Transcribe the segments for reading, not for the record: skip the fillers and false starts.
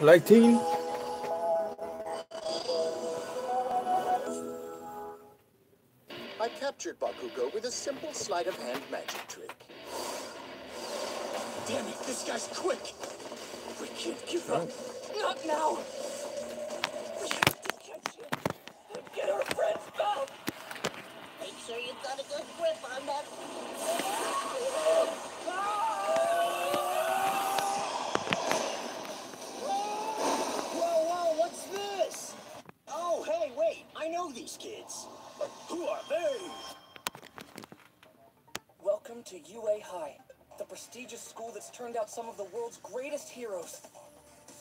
Lighting. I captured Bakugo with a simple sleight of hand magic trick. Damn it, this guy's quick! We can't give up. Not now! We have to catch him and get our friends back! Make sure you've got a good grip on that. Whoa, what's this? Oh, hey, wait, I know these kids. Who are they? Welcome to UA High, the prestigious school that's turned out some of the world's greatest heroes.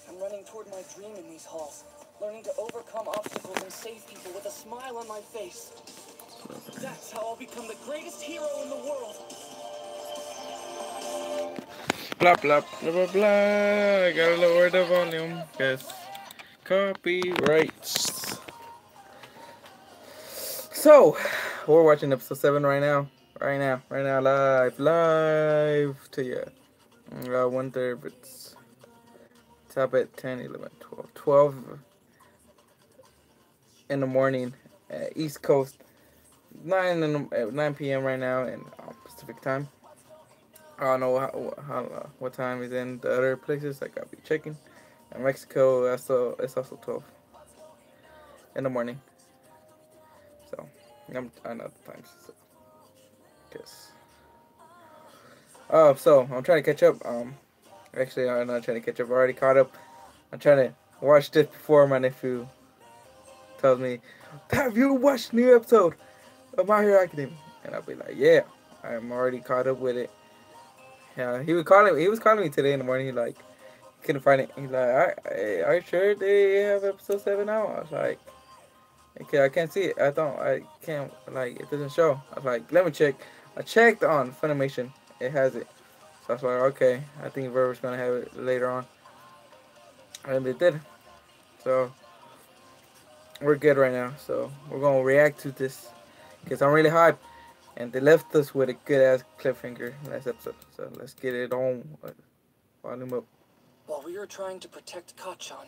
I'm running toward my dream in these halls, learning to overcome obstacles and save people with a smile on my face. That's how I'll become the greatest hero in the world. Blah blah blah blah blah. I gotta lower the volume. Yes. Copyrights. So, we're watching episode 7 right now. Right now, live to you. 1/3, but it's top at 10, 11, 12. 12 in the morning, East Coast. 9 p.m. right now in Pacific time. I don't know what time is in the other places. Like I'll be checking. In Mexico, it's also 12 in the morning. So I know the times. So, yes. So I'm trying to catch up. Actually, I'm not trying to catch up. I already caught up. I'm trying to watch this before my nephew tells me, "Have you watched the new episode of My Hero Academia?" And I'll be like, "Yeah, I'm already caught up with it." Yeah, he was calling me today in the morning. He like couldn't find it. He's like, "Are you sure they have episode 7 now?" I was like, "Okay, I can't see it. I can't, like, it doesn't show." I was like, "Let me check." I checked on Funimation. It has it. So I was like, "Okay, I think Verve's gonna have it later on." And they did. So we're good right now. So we're gonna react to this because I'm really hyped. And they left us with a good ass cliffhanger last episode. So let's get it on. Volume up. While we were trying to protect Kacchan,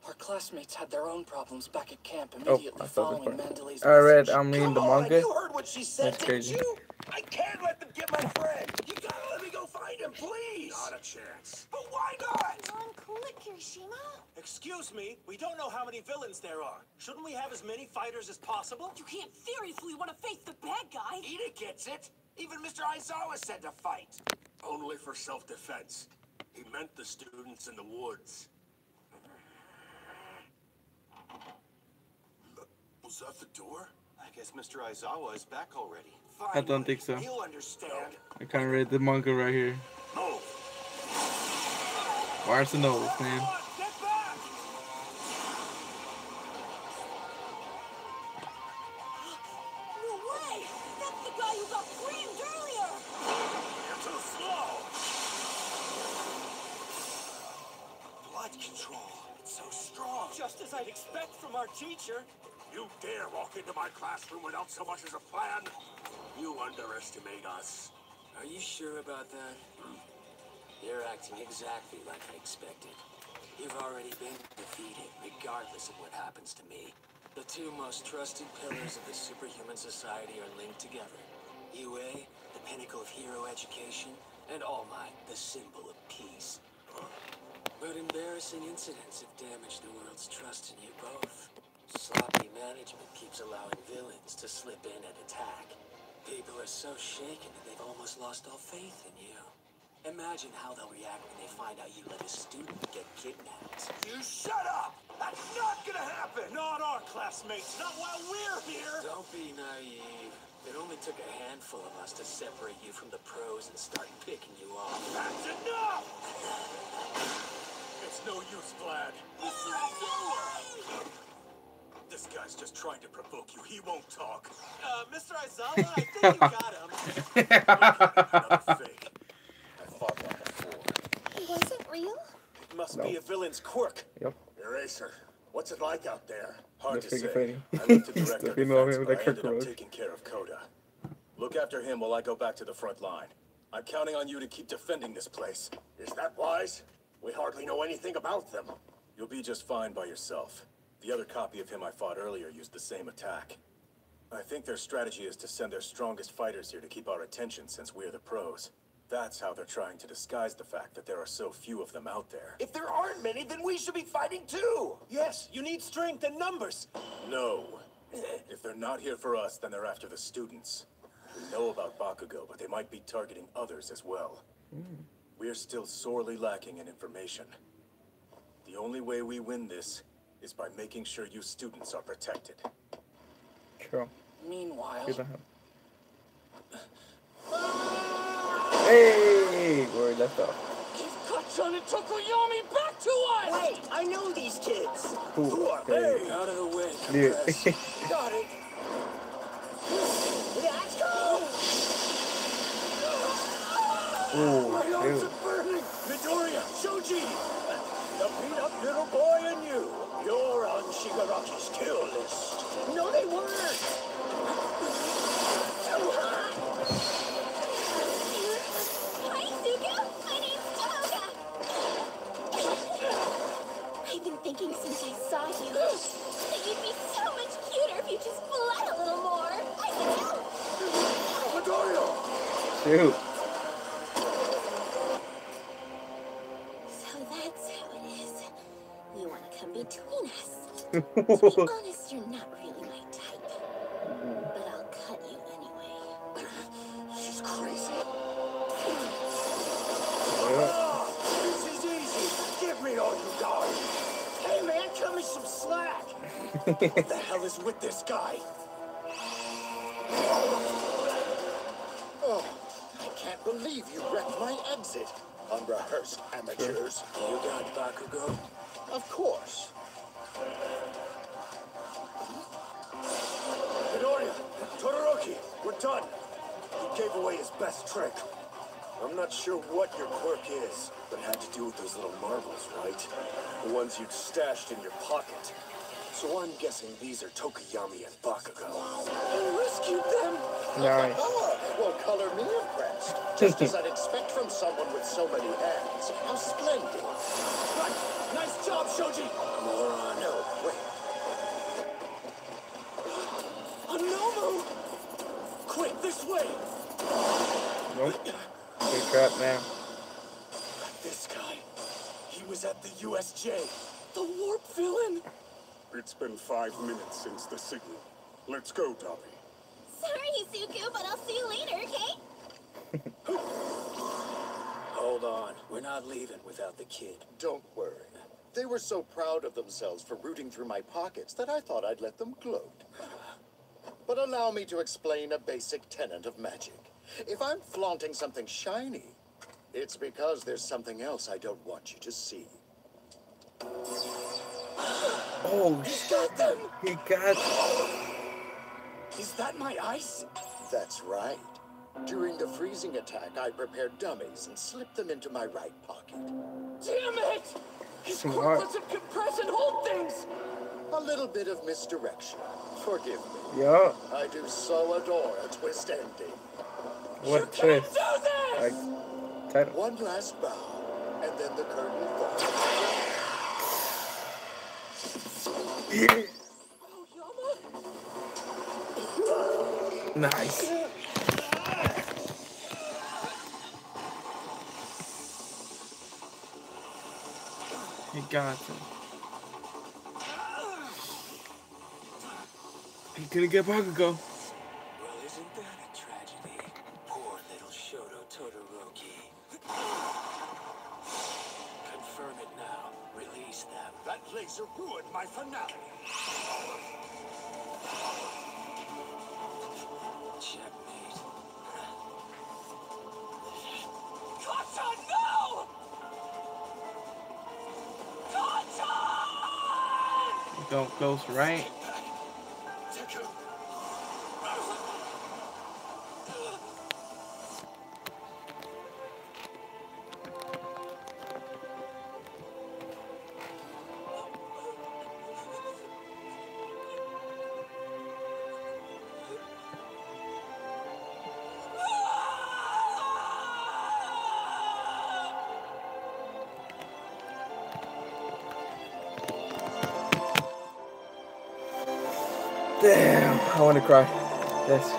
our classmates had their own problems back at camp Oh, immediately I saw this following part. Mandelay's I'm reading the Come on, manga. you heard what she said, That's didn't crazy. you? I can't let them get my friend. You gotta let me go find him, please. Not a chance. But why not? Come on, cool it, Kirishima. Excuse me, we don't know how many villains there are. Shouldn't we have as many fighters as possible? You can't seriously want to face the bad guy. Ida gets it. Even Mr. Aizawa said to fight. Only for self-defense. He meant the students in the woods. Was that the door? I guess Mr. Aizawa is back already. I don't think so. He'll understand. I kind of read the manga right here. Move! Where's the nose, man? Get back! No way! That's the guy who got framed earlier! You're too slow! Blood control. It's so strong. Just as I'd expect from our teacher. You dare walk into my classroom without so much as a plan? You underestimate us. Are you sure about that? You're acting exactly like I expected. You've already been defeated, regardless of what happens to me. The two most trusted pillars of the superhuman society are linked together. UA, the pinnacle of hero education, and All Might, the symbol of peace. But embarrassing incidents have damaged the world's trust in you both. Sloppy management keeps allowing villains to slip in and attack. People are so shaken that they've almost lost all faith in you. Imagine how they'll react when they find out you let a student get kidnapped. You shut up! That's not gonna happen! Not our classmates, not while we're here! Don't be naive. It only took a handful of us to separate you from the pros and start picking you off. That's enough! It's no use, Vlad. This guy's just trying to provoke you. He won't talk. Mr. Aizawa, I think you got him. Another fake. I fought one before. Was it real? It must be a villain's quirk. Yep. Eraser, what's it like out there? Hard to That's say. pretty I funny. went to direct The our female defense, with but the I ended up cockroach. taking care of Koda. Look after him while I go back to the front line. I'm counting on you to keep defending this place. Is that wise? We hardly know anything about them. You'll be just fine by yourself. The other copy of him I fought earlier used the same attack. I think their strategy is to send their strongest fighters here to keep our attention since we're the pros. That's how they're trying to disguise the fact that there are so few of them out there. If there aren't many, then we should be fighting too! Yes, you need strength and numbers! No. If they're not here for us, then they're after the students. We know about Bakugo, but they might be targeting others as well. We're still sorely lacking in information. The only way we win this is by making sure you students are protected. True. Meanwhile, Good to have. Hey, where we left off. give Kacchan and Tokoyami back to us! Wait, I know these kids. Cool. Who are Okay. they? Out of the way, Dude. compress. Got it. Let's go! Ooh, My arms dude. are burning! Midoriya, Shoji! The peanut little boy and you! You're on Shigaraki's kill list. No, they weren't. Too hot. Hi, Zuko. My name's Toga. I've been thinking since I saw you that you'd be so much cuter if you just bled a little more. I know. Midoriya! Dude. So that's how it is. You want to come between us. To be Yeah. honest, you're not really my type. But I'll cut you anyway. She's crazy. This is easy. Give me all you got. Hey man, cut me some slack. What the hell is with this guy? Oh, I can't believe you wrecked my exit. Unrehearsed amateurs. You got Bakugo? Of course. Midoriya, Todoroki, we're done. He gave away his best trick. I'm not sure what your quirk is, but it had to do with those little marbles, right? The ones you'd stashed in your pocket. So I'm guessing these are Tokoyami and Bakugo. You rescued them! Nice. Ah, well, color me impressed. Just as I'd expect from someone with so many hands. How splendid. Right! Nice job, Shoji! Moron. No, wait. Anomu! Quick, this way! Nope. Good crap now. This guy, he was at the USJ. The warp villain! It's been 5 minutes since the signal. Let's go, Dobby. Sorry, Zuko, but I'll see you later, okay? Hold on. We're not leaving without the kid. Don't worry. They were so proud of themselves for rooting through my pockets that I thought I'd let them gloat. But allow me to explain a basic tenet of magic. If I'm flaunting something shiny, it's because there's something else I don't want you to see. Oh, Got them! he got. Is that my ice? That's right. During the freezing attack, I prepared dummies and slipped them into my right pocket. Damn it! His Smart. quirk lets him compress and hold things! A little bit of misdirection. Forgive me. Yo, I do so adore a twist ending. what a Can't twist. do this! Like, title. One last bow, and then the curtain falls. Yeah. Aoyama? Nice. He got him. He couldn't get Bakugo. Well, isn't that a tragedy? Poor little Shoto Todoroki. Confirm it now. Release them. That laser ruined my finale. Checkmate. Kacchan, no! Kacchan! Go close, right? Deku. Damn, I want to cry. That's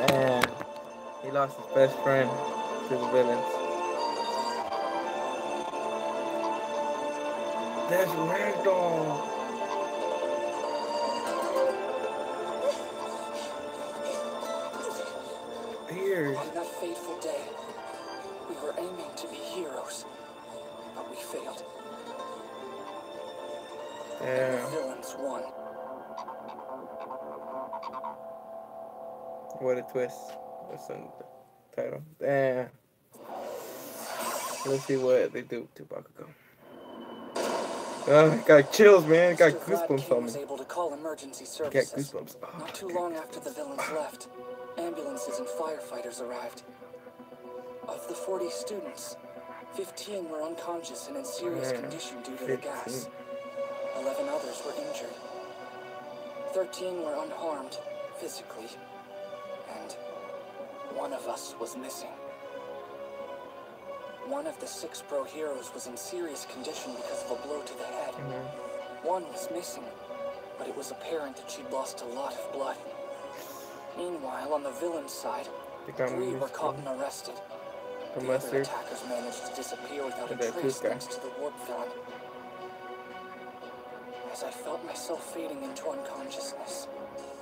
damn. He lost his best friend to the villains. That's Ragdoll. Here's. On that fateful day, we were aiming to be heroes, but we failed. And the villains won. What a twist. That's in the title. Damn. Let's see what they do to Bakugo. I got chills, man. I got goosebumps on me. Was able to call emergency I got services. goosebumps. Oh, Not too long after the villains left, ambulances and firefighters arrived. Of the 40 students, 15 were unconscious and in serious condition due to the gas. 11 others were injured. 13 were unharmed physically, and one of us was missing. One of the 6 pro heroes was in serious condition because of a blow to the head. One was missing, but it was apparent that she'd lost a lot of blood. Meanwhile, on the villain side, 3 were caught and arrested. The other attackers managed to disappear without a trace thanks to the warp villain. As I felt myself fading into unconsciousness,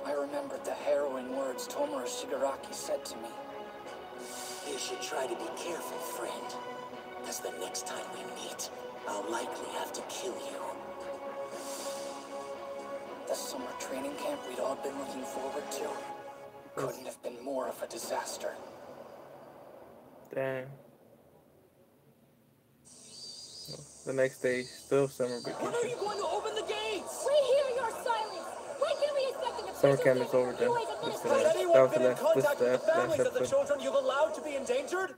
I remembered the harrowing words Tomura Shigaraki said to me. You should try to be careful, friend. Because the next time we meet, I'll likely have to kill you. The summer training camp we'd all been looking forward to couldn't have been more of a disaster. Damn. The next day, still summer vacation. When are you going to open the gates? We hear your silence. When can we expect an Summer official camp is over then. statement from Has UA's anyone been in This contact with the last families of the episode. children you've allowed to be endangered?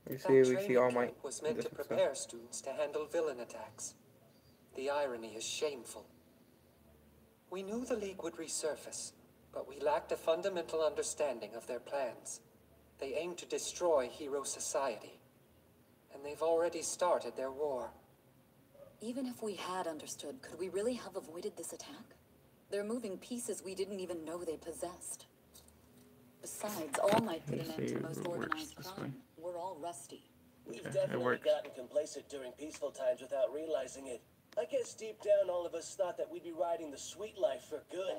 We That see training All Might. camp was meant to prepare students to handle villain attacks. The irony is shameful. We knew the League would resurface, but we lacked a fundamental understanding of their plans. They aim to destroy Hero Society, and they've already started their war. Even if we had understood, could we really have avoided this attack? They're moving pieces we didn't even know they possessed. Besides, All Might put an end to most organized crime. We're all rusty. We've definitely gotten complacent during peaceful times without realizing it. I guess deep down all of us thought that we'd be riding the sweet life for good.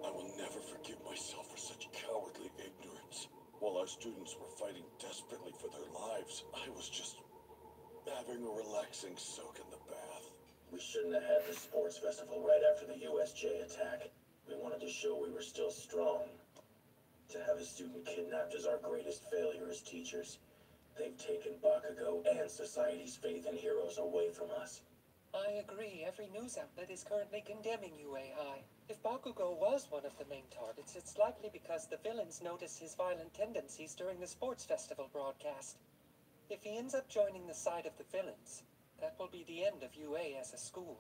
I will never forgive myself for such cowardly ignorance. While our students were fighting desperately for their lives, I was just having a relaxing soak in the bath. We shouldn't have had the sports festival right after the USJ attack. We wanted to show we were still strong. To have a student kidnapped is our greatest failure as teachers. They've taken Bakugo and society's faith in heroes away from us. I agree. Every news outlet is currently condemning UA High. If Bakugo was one of the main targets, it's likely because the villains noticed his violent tendencies during the sports festival broadcast. If he ends up joining the side of the villains, that will be the end of UA as a school.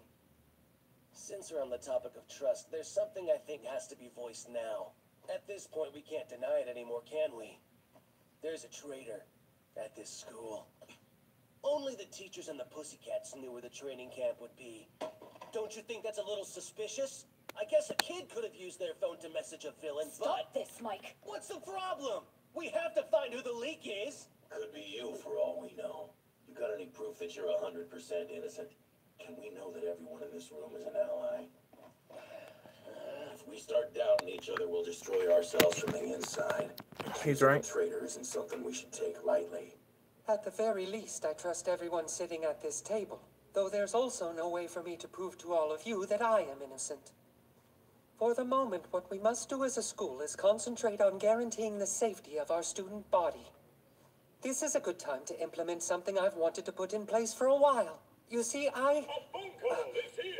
Since we're on the topic of trust, there's something I think has to be voiced now. At this point, we can't deny it anymore, can we? There's a traitor at this school. Only the teachers and the Pussycats knew where the training camp would be. Don't you think that's a little suspicious? I guess a kid could have used their phone to message a villain, Stop this, Mike. What's the problem? We have to find who the leak is. Could be you for all we know. You got any proof that you're 100% innocent? Can we know that everyone in this room is an ally? If we start doubting each other, we'll destroy ourselves from the inside. He's right. Traitor isn't something we should take lightly. At the very least, I trust everyone sitting at this table, though there's also no way for me to prove to all of you that I am innocent. For the moment, what we must do as a school is concentrate on guaranteeing the safety of our student body. This is a good time to implement something I've wanted to put in place for a while. You see, A bunko is here!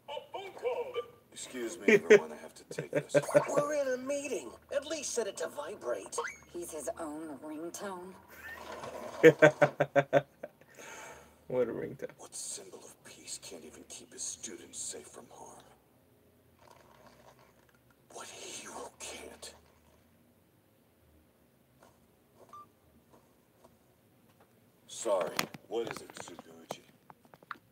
A bunko! Excuse me, everyone, I have to take this. We're in a meeting. At least set it to vibrate. He's his own ringtone. What a ringtone. What symbol of peace can't even keep his students safe from harm? What hero can't? Sorry, what is it, Tsukuuchi?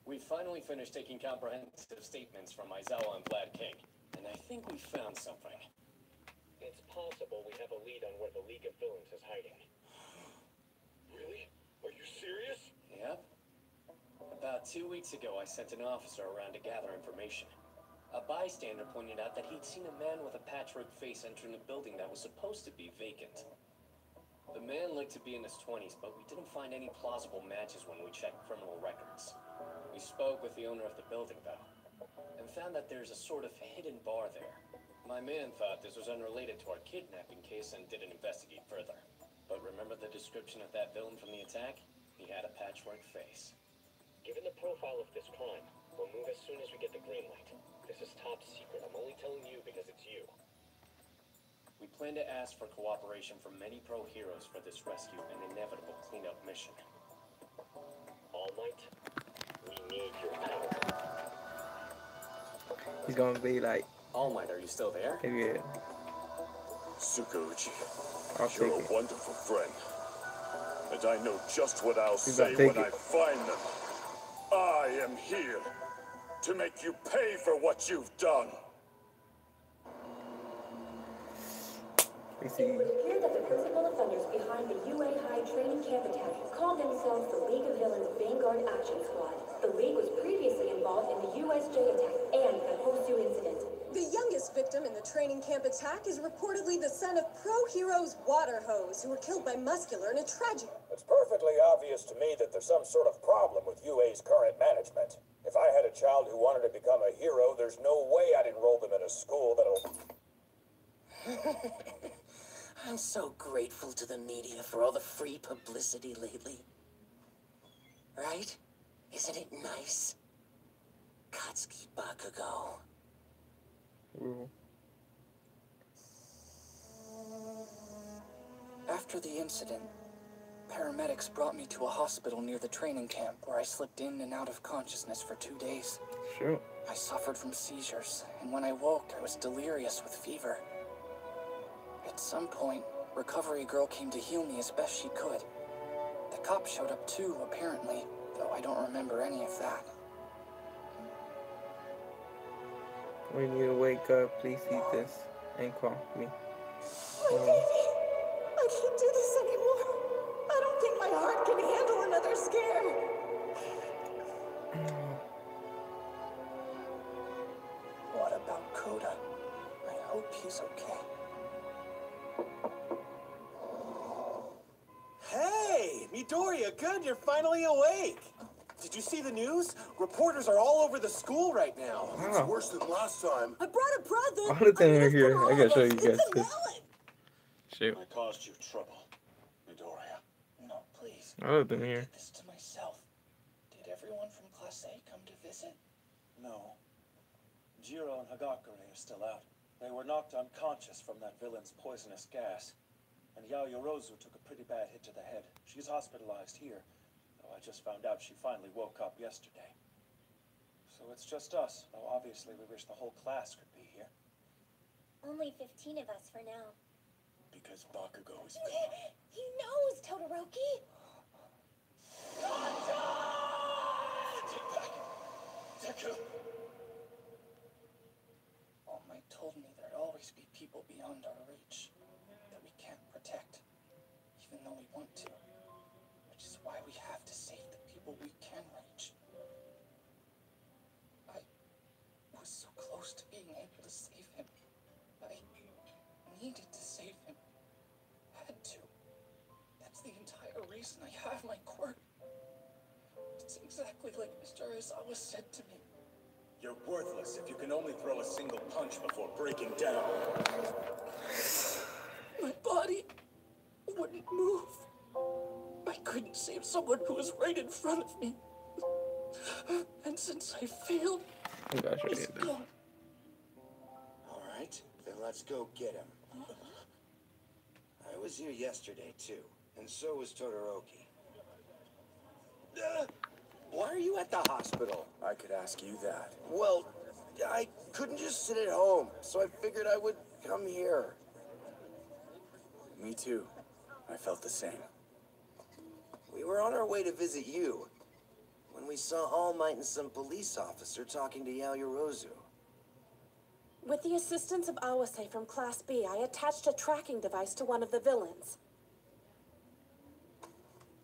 We finally finished taking comprehensive statements from Aizawa and Vlad King, and I think we found something. It's possible we have a lead on where the League of Villains is hiding. Really? Are you serious? Yep. About 2 weeks ago, I sent an officer around to gather information. A bystander pointed out that he'd seen a man with a patchwork face entering a building that was supposed to be vacant. The man looked to be in his 20s, but we didn't find any plausible matches when we checked criminal records. We spoke with the owner of the building, though, and found that there's a sort of hidden bar there. My man thought this was unrelated to our kidnapping case and didn't investigate further. But remember the description of that villain from the attack? He had a patchwork face. Given the profile of this crime, we'll move as soon as we get the green light. This is top secret. I'm only telling you because it's you. We plan to ask for cooperation from many pro heroes for this rescue and inevitable cleanup mission. All Might, we need your power. He's gonna be like, All Might, are you still there? yeah. Tsukauchi, I'll you're take a it. wonderful friend. And I know just what I'll He's say gonna when take I it. find them. I am here to make you pay for what you've done. We see. It would appear that the principal offenders behind the UA High training camp attack called themselves the League of Villains Vanguard Action Squad. The League was previously involved in the USJ attack and the Hosu incident. The youngest victim in the training camp attack is reportedly the son of pro heroes Waterhose, who were killed by Muscular in a tragic... It's perfectly obvious to me that there's some sort of problem with UA's current management. If I had a child who wanted to become a hero, there's no way I'd enroll them in a school that'll... I'm so grateful to the media for all the free publicity lately. Right? Isn't it nice? Katsuki Bakugo. Ooh. After the incident, paramedics brought me to a hospital near the training camp where I slipped in and out of consciousness for 2 days. Sure. I suffered from seizures, and when I woke, I was delirious with fever. At some point, Recovery Girl came to heal me as best she could. The cops showed up too, apparently, though I don't remember any of that. When you wake up, please eat this and call me. My baby! I can't do this anymore. I don't think my heart can handle another scare. What about Koda? I hope he's okay. Hey, Midoriya, good, you're finally awake. Did you see the news? Reporters are all over the school right now. Wow. It's worse than last time. I brought a present. All of them are here. I gotta show you guys this. Shoot. I caused you trouble, Midoriya. No, please. All of them here. Did this to myself. Did everyone from Class A come to visit? No. Jiro and Hagakure are still out. They were knocked unconscious from that villain's poisonous gas. And Yao Yorozu took a pretty bad hit to the head. She's hospitalized here, though I just found out she finally woke up yesterday. So it's just us, though obviously we wish the whole class could be here. Only 15 of us for now. Because Bakugo is gone. He knows, Todoroki! Deku! All Might told me there'd always be people beyond our reach that we can't protect, even though we want to. Which is why we have to save the people we can reach. I was so close to being able to save him. I needed to save him. Had to. That's the entire reason I have my quirk. It's exactly like Mr. Aizawa said to me. You're worthless if you can only throw a single punch before breaking down. My body wouldn't move. I couldn't save someone who was right in front of me. And since I failed, he's gone. All right, then let's go get him. I was here yesterday, too, and so was Todoroki. Why are you at the hospital? I could ask you that. Well, I couldn't just sit at home, so I figured I would come here. Me too. I felt the same. We were on our way to visit you when we saw All Might and some police officer talking to Yaoyorozu. With the assistance of Awase from Class B, I attached a tracking device to one of the villains.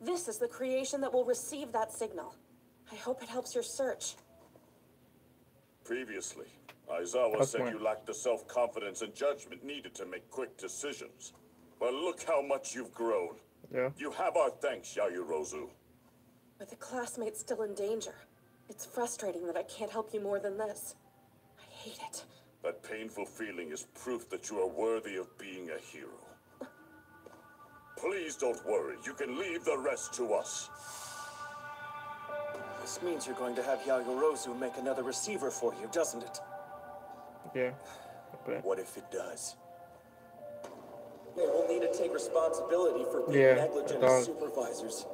This is the creation that will receive that signal. I hope it helps your search. Previously, Aizawa said you lacked the self-confidence and judgment needed to make quick decisions. But look how much you've grown. Yeah. You have our thanks, Yaoyorozu. With a classmate still in danger, it's frustrating that I can't help you more than this. I hate it. That painful feeling is proof that you are worthy of being a hero. Please don't worry. You can leave the rest to us. This means you're going to have Yaoyorozu make another receiver for you, doesn't it? Yeah. What if it does? Yeah, we'll need to take responsibility for being negligent as supervisors.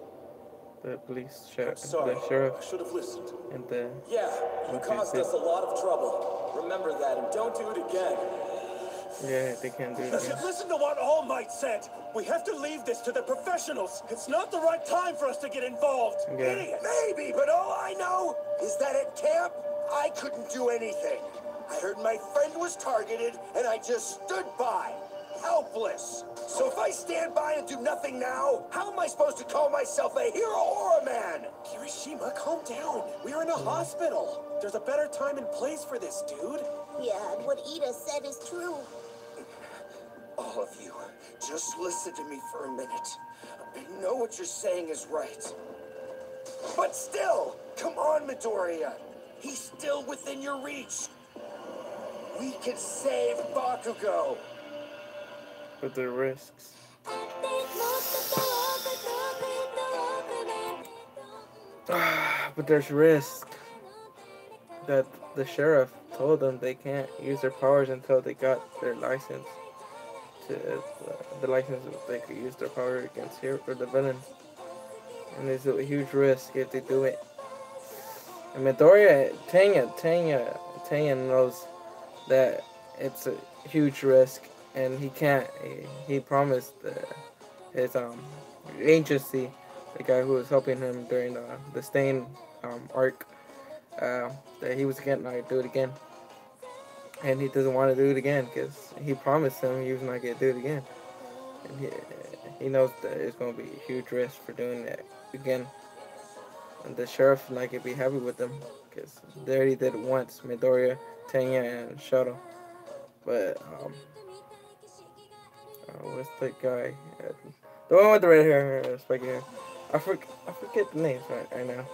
The police sheriff. Sorry, The sheriff. I should have listened. And the. Yeah, you caused us a lot of trouble. Remember that and don't do it again. Yeah, they can't do it again. Listen to what All Might said. We have to leave this to the professionals. It's not the right time for us to get involved. Yeah. Idiot. Maybe, but all I know is that at camp, I couldn't do anything. I heard my friend was targeted, and I just stood by, helpless. So if I stand by and do nothing now, how am I supposed to call myself a hero or a man? Kirishima, calm down. We're in a hospital. There's a better time and place for this, dude. Yeah, and what Ida said is true. All of you, just listen to me for a minute. I know what you're saying is right. But still, come on, Midoriya. He's still within your reach. We can save Bakugo. With the risks. But there's risk. That the sheriff told them they can't use their powers until they got their license. The license they could use their power against here or the villains. And there's a huge risk if they do it. And Midoriya, Tanya knows that it's a huge risk, and he can't. He promised his agency, the guy who was helping him during the Stain arc, that he was gonna do it again. And he doesn't want to do it again because he promised him he was not gonna do it again. And he knows that it's gonna be a huge risk for doing that again. And the sheriff not gonna be happy with them because they already did it once, Midoriya, Tanya, and Shoto. But what's that guy? The one with the red hair, spiky hair. I forget the names right now.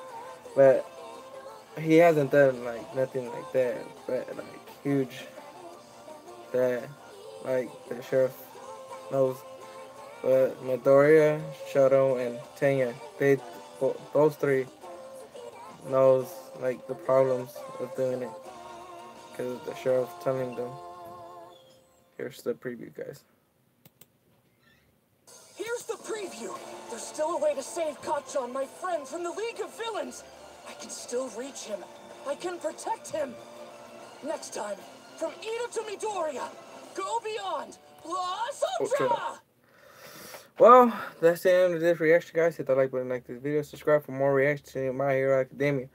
But he hasn't done like nothing like that, but like huge that like the sheriff knows. But Midoriya, Shoto, and Tanya, those three knows like the problems of doing it because the sheriff telling them. Here's the preview, guys. Here's the preview. There's still a way to save Kacchan, my friend, from the League of Villains. I can still reach him. I can protect him. Next time, from Ida to Midoriya, go beyond. Plus Ultra! Okay. Well, that's the end of this reaction, guys. Hit the like button, like this video, subscribe for more reactions to My Hero Academia.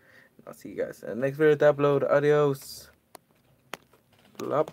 I'll see you guys in the next video to upload. Adios. Blah.